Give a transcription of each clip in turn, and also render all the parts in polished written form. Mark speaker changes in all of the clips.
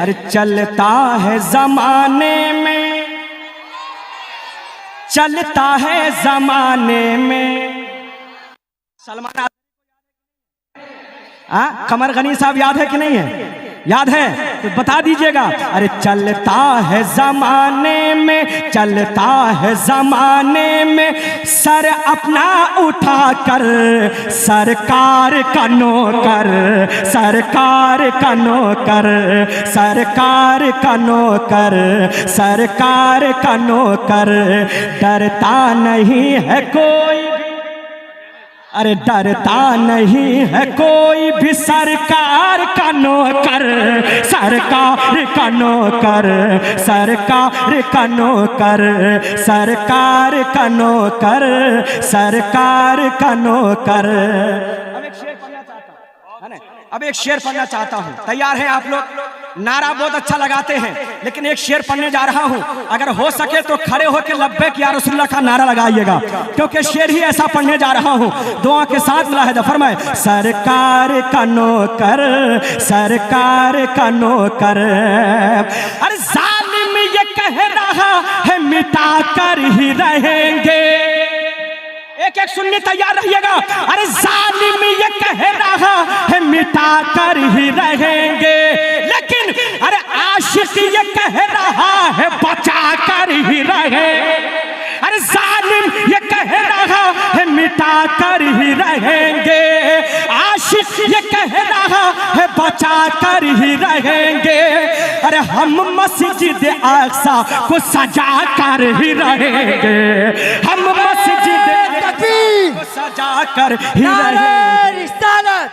Speaker 1: अरे चलता है जमाने में, चलता है जमाने में। सलमान कमर गनी साहब याद है कि नहीं है? याद है तो बता दीजिएगा। अरे चलता है जमाने में, चलता है जमाने में, सर अपना उठाकर सरकार का नौकर, सरकार का नौकर, सरकार का नौकर, सरकार का नौकर, डरता नहीं है कोई, अरे डरता नहीं है कोई भी सरकार का नौकर, सरकार का नौकर, सरकार का नौकर, सरकार का नौकर, सरकार का नौकर। अब एक शेर पढ़ना चाहता हूँ, तैयार हैं आप लोग? नारा बहुत अच्छा लगाते हैं, लेकिन एक शेर पढ़ने जा रहा हूँ। अगर हो सके तो खड़े होकर लब्बैक या रसूलुल्लाह का नारा लगाइएगा, क्योंकि शेर ही ऐसा पढ़ने जा रहा हूँ। दुआ के साथ मुलाहिजा फरमाए। सरकार का नौकर, सरकार का नौकर, अरे जालिम ये कह रहा है मिटा कर ही रहेंगे। एक एक सुनने तैयार रहिएगा। अरे जालिम ये कह रहा है मिटा कर ही रहेंगे, लेकिन अरे आशिक ये कह रहा है बचा कर ही रहेंगे। अरे जालिम ये कह रहा है मिटा कर ही रहेंगे, आशिक ये कह रहा है बचा कर ही रहेंगे। अरे हम मस्जिद अक्सा को सजा कर ही रहेंगे, हम मस्जिद को सजा कर ही रहेंगे।
Speaker 2: रिसालत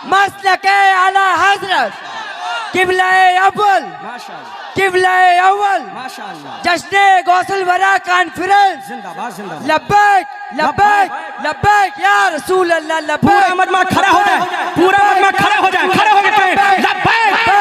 Speaker 2: मसलके आला हजरत किबला-ए अव्वल, किबला-ए अव्वल, जश्न गौसल वरा कॉन्फ्रेंस।
Speaker 1: जिंदाबाद जिंदाबाद।
Speaker 2: लब्बैक लब्बैक लब्बैक या रसूल अल्लाह। लब्बैक।
Speaker 1: पूरा मजमा खड़ा हो जाए, पूरा मजमा खड़ा हो जाए, खड़े हो गए लब्बैक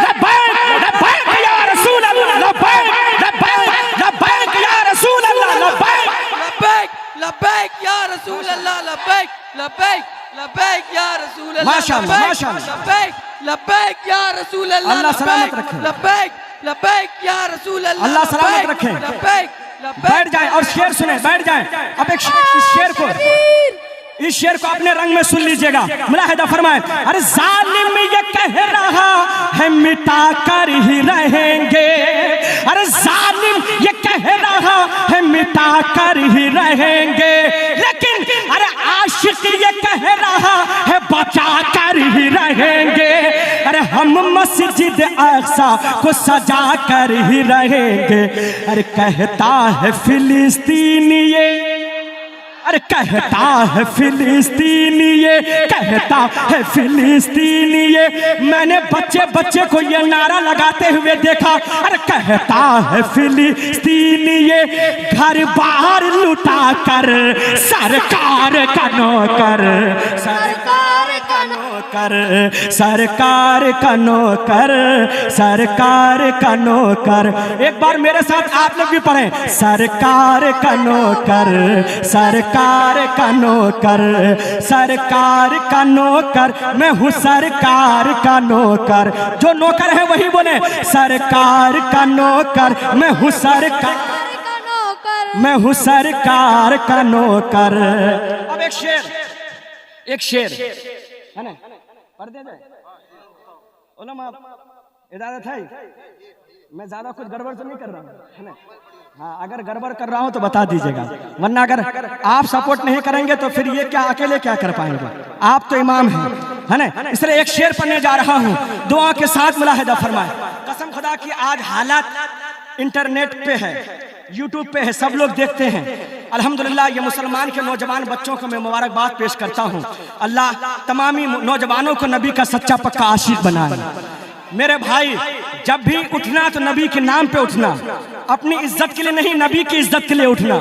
Speaker 1: लब्बैक लब्बैक या रसूल अल्लाह, लब्बैक लब्बैक लब्बैक या रसूल अल्लाह, लब्बैक
Speaker 2: लब्बैक लब्बैक या रसूल अल्लाह, लब्बैक लब्बैक लब्बैक या रसूल अल्लाह,
Speaker 1: माशाअल्लाह माशाअल्लाह।
Speaker 2: लब्बैक लब्बैक या रसूल अल्लाह,
Speaker 1: अल्लाह सलामत रखे,
Speaker 2: लब्बैक लब्बैक या रसूल अल्लाह,
Speaker 1: अल्लाह सलामत रखे।
Speaker 2: लब्बैक
Speaker 1: बैठ जाए और शेर सुने, बैठ जाए। अब एक शेर को, इस शेर को अपने रंग में सुन लीजिएगा, मुलाहिदा फरमाए। अरे जालिम ये कह रहा है मिटा कर ही रहेंगे, अरे जालिम ये कह रहा है मिटा कर ही रहेंगे, लेकिन अरे आशिक ये कह रहा है बचा कर ही रहेंगे। अरे हम मस्जिद अक्सा को सजा कर ही रहेंगे। अरे कहता है फिलिस्तीन ये, अरे कहता है फिलिस्तीन ये, कहता है फिलिस्तीन ये, मैंने बच्चे बच्चे को ये नारा लगाते हुए देखा। अरे कहता है फिलिस्तीन ये, घर बाहर लुटा कर सरकार का नौकर, सरकार का नौकर, सरकार का नौकर, सरकार का नौकर। एक बार मेरे साथ आप लोग भी पढ़ें। सरकार का नौकर, सरकार का नौकर, सरकार का नौकर, मैं हूँ सरकार का नौकर। जो नौकर है वही बोले सरकार का नौकर, मैं हूँ सरकार का नौकर, मैं हूँ सरकार का नौकर। अब एक शेर, एक शेर है ना, पढ़ दे उलमा इजाजत है? मैं ज्यादा कुछ गड़बड़ तो नहीं कर रहा हूँ, है ना? हाँ, अगर गड़बड़ कर रहा हूं तो बता दीजिएगा, वरना अगर आप सपोर्ट नहीं करेंगे तो फिर ये क्या अकेले क्या कर पाएंगे? आप तो इमाम हैं, है ना? इसलिए एक शेर पढ़ने जा रहा हूं, दुआ के साथ मुलाहिदा फरमाए। कसम खुदा की आज हालात इंटरनेट पे है, यूट्यूब पे है, सब लोग देखते हैं। अल्हम्दुलिल्लाह ये मुसलमान के नौजवान बच्चों को मैं मुबारकबाद पेश करता हूँ। अल्लाह तमामी नौजवानों को नबी का सच्चा पक्का आशिक बनाए। मेरे भाई, जब भी उठना तो नबी के नाम पे उठना, अपनी इज्जत के लिए नहीं, नबी की इज्जत के लिए उठना,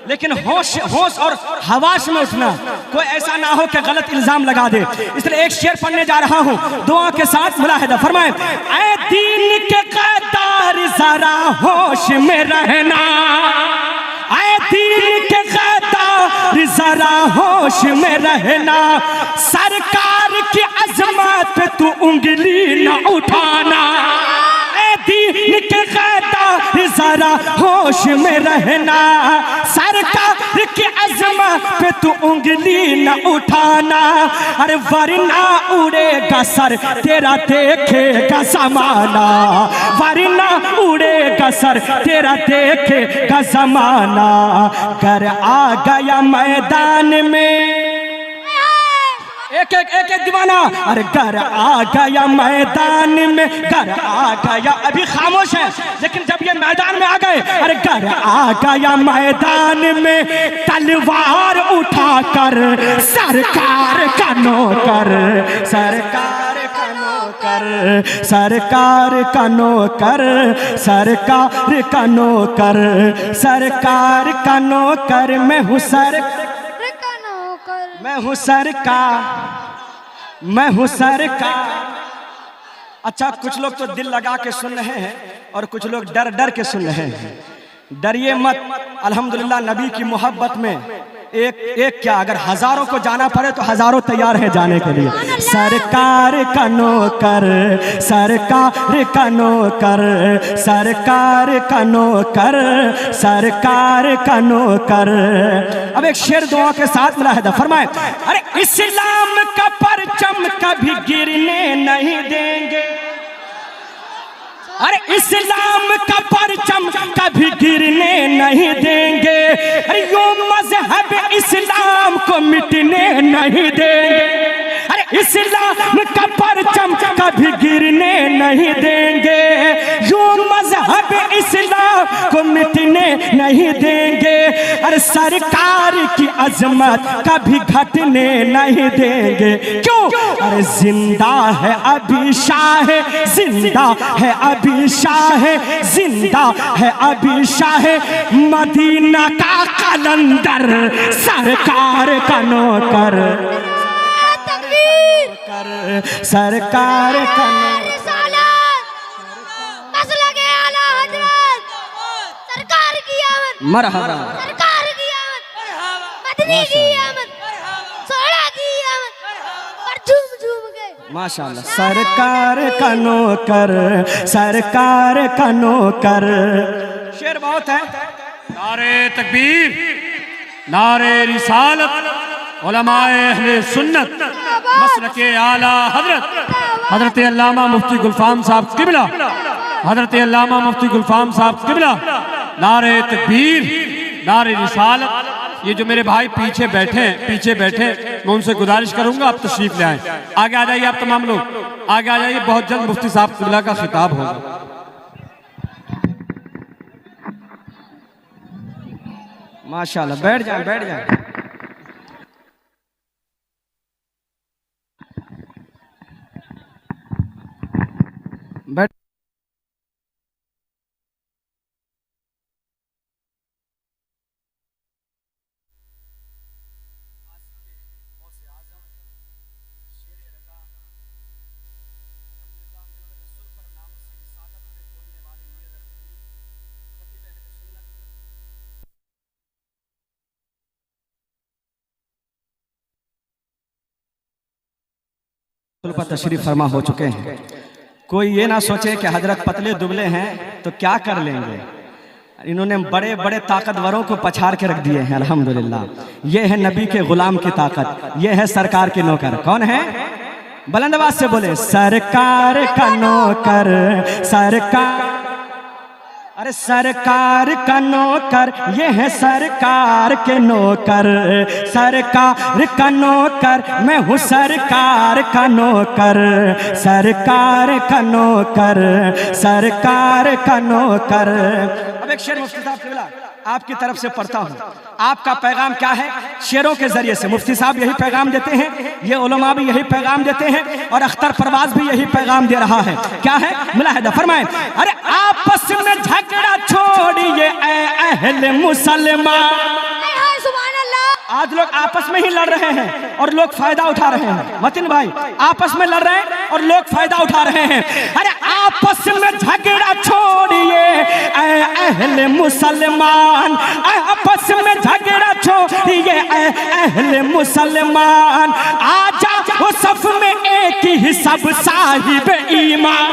Speaker 1: लेकिन होश होश और हवास में उठना। कोई ऐसा ना हो कि गलत इल्जाम लगा दे। इसलिए एक शेर पढ़ने जा रहा हूँ, दुआ के साथ मुलाहिदा फरमाएं। ऐ दीन के गद्दार जरा होश में रहना, ऐ दीन के गद्दार जरा होश में रहना, सरकार की अजमत पे तू उंगली न उठाना, के गद्दार जरा होश में रहना, सरकार की अजमत पे तू उंगली न उठाना, अरे वरना उड़ेगा सर तेरा देखेगा जमाना, वरना उड़ेगा सर तेरा देखेगा जमाना। घर आ गया मैदान में एक एक दीवाना, अरे घर आ गया मैदान में, घर आ गया, अभी खामोश है लेकिन जब ये मैदान में आ गए, अरे घर आ गया मैदान में, तलवार उठाकर सरकार का नौकर, सरकार का नौकर, सरकार का नौकर, सरकार का नौकर, सरकार का नौकर, मैं हूँ मैं हूँ सरकार, मैं हूँ सरकार। अच्छा, कुछ लोग तो दिल लगा के सुन रहे हैं और कुछ लोग डर डर के सुन रहे हैं। डरिए मत, अल्हम्दुलिल्लाह नबी की मोहब्बत में एक क्या, अगर हजारों को जाना पड़े तो हजारों तैयार हैं जाने के लिए। सरकार का नौकर, सरकार का नौकर, सरकार का नौकर, सरकार का नौकर। अब एक शेर दुआ के साथ मुलाहिदा फरमाए, अरे इस्लाम का परचम कभी गिरने नहीं देंगे, अरे इस्लाम का परचम कभी गिरने नहीं देंगे, अरे यूं मजहब इस्लाम को मिटने नहीं देंगे, अरे इस्लाम का परचम कभी गिरने नहीं देंगे, यूं मजहब इस्लाम को मिटने नहीं देंगे, अरे सरकार की अजमत कभी घटने नहीं देंगे। क्यों? अरे जिंदा है अभी शाह, जिंदा है अभी शाह, जिंदा है अभी शाह मदीना का कलंदर, सरकार का नौकर, सरकार का नौकर,
Speaker 3: सरकार की आमद,
Speaker 1: मरहबा,
Speaker 3: सरकार की आमद, मदनी की आमद, सोहरा की आमद, पर झूम झूम के
Speaker 1: माशाअल्लाह। सरकार का नौकर, सरकार का नौकर। शेर बहुत है।
Speaker 4: नारे तकबीर, नारे रिसालत, उलमाए अहले सुन्नत, मसलके आला हजरत हजरत अल्लामा मुफ्ती गुलफाम साहब किबला, हजरत अल्लामा मुफ्ती गुलफाम साहब किबला। नारे तकबीर, नारे रिसालत। ये जो मेरे भाई पीछे बैठे मैं उनसे गुजारिश करूंगा आप तशरीफ ले आए। आगे आ जाइए, आप तमाम लोग आगे आ जाइए, बहुत जल्द मुफ्ती साहब किबला का खिताब होगा।
Speaker 1: माशाअल्लाह, बैठ जाए, बैठ जाए। बैठ। पर तशरीफ फरमा हो चुके हैं। कोई ये ना सोचे कि हजरत पतले दुबले हैं तो क्या कर लेंगे। इन्होंने बड़े बड़े ताकतवरों को पछाड़ के रख दिए हैं। अल्हम्दुलिल्लाह, ये है नबी के गुलाम की ताकत, ये है सरकार के नौकर। कौन है? बुलंद आवाज से बोले, सरकार का नौकर, सरकार, अरे सरकार का नौकर, ये है सरकार के नौकर, सरकार का नौकर, मैं हूँ सरकार का नौकर, सरकार का नौकर, सरकार का नौकर। अब एक शेर मुफ्ती साहब किबला आपकी तरफ से पढ़ता हूँ। आपका पैगाम क्या है? शेरों के जरिए से मुफ्ती साहब यही पैगाम देते हैं, ये उलमा भी यही पैगाम देते हैं और अख्तर परवाज भी यही पैगाम दे रहा है। क्या है? मुलाहिदा फरमाएं, अरे आपस में झगड़ा छोड़िए ऐ अहले मुसलमान। आज लोग आपस में ही लड़ रहे हैं और लोग फायदा उठा रहे हैं। मतीन भाई, आपस में लड़ रहे हैं और लोग फायदा उठा रहे हैं। अरे आपस में झगड़ा छोड़िए ऐ अहले मुसलमान, आपस में झगड़ा छोड़िए ऐ अहले मुसलमान, आजा वो सफ में एक ही सब साहिब ईमान,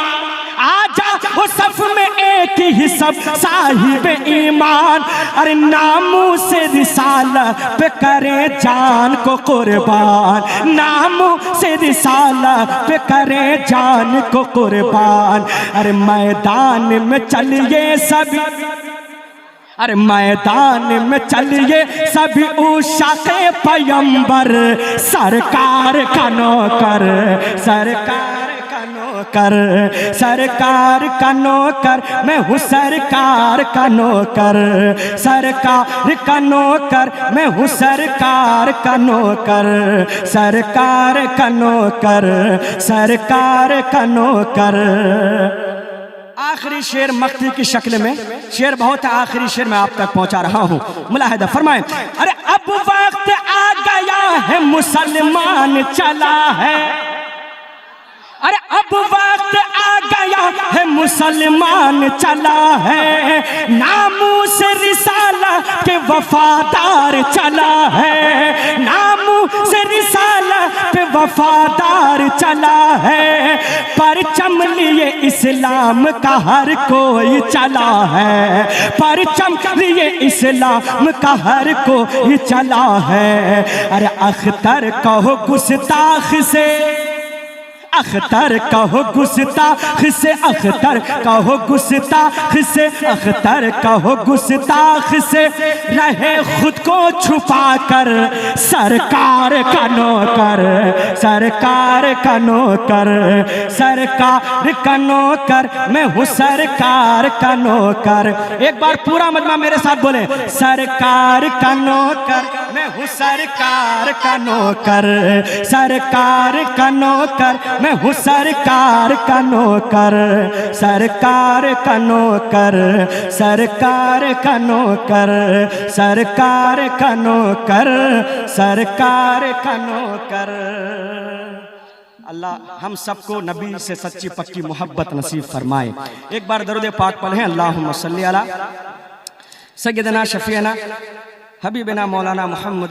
Speaker 1: आजा वो सफ में एक ही सब साहिब ईमान, अरे नामों से रिसाला पे करे जान को कुर्बान, नामों से रिसाला पे करे जान को कुर्बान। अरे मैदान में चलिए सभी, अरे मैदान में चलिए सभी उशाक़े पैगंबर, सरकार का नौकर, सरकार का नौकर, सरकार का नौकर, मैं हूँ सरकार का नौकर, सरकार का नौकर, मैं हूँ सरकार का नौकर, सरकार का नौकर, सरकार का नौकर। आखिरी शेर मक्ती की शक्ल में, शेर बहुत है, आखिरी शेर मैं आप तक पहुंचा रहा हूं, मुलाहिदा फरमाएं। अरे अब वक्त आ गया है मुसलमान चला है, अरे अब वक्त आ गया है मुसलमान चला है, नामों से रिसाला के वफादार चला है, नामों से रिसाला पे वफादार चला है, परचम लिए इस्लाम का हर कोई चला है, परचम लिए इस्लाम का हर कोई चला है। अरे अख्तर कहो गुस्ताख से, अख्तर कहो गुस्ताख से, अख्तर कहो गुस्ताख से, अख्तर कहो गुस्ताख से, रहे खुद को छुपा कर सरकार का नौकर, सरकार का नौकर, सरकार का नौकर, मैं हूँ सरकार का नौकर। एक बार पूरा मजमा मेरे साथ बोले, सरकार का नौकर, मैं हूँ सरकार का नौकर, सरकार का नौकर, मैं हूँ सरकार का नौकर, सरकार का नौकर, सरकार का नौकर, सरकार का नौकर, सरकार का नौकर। अल्लाह हम सबको नबी से सच्ची पक्की मोहब्बत नसीब फरमाए। एक बार दरूद पाक पढ़ें, अल्लाहुम्मा सल्ली अला सय्यदना शफीना हबीबना मौलाना मोहम्मद।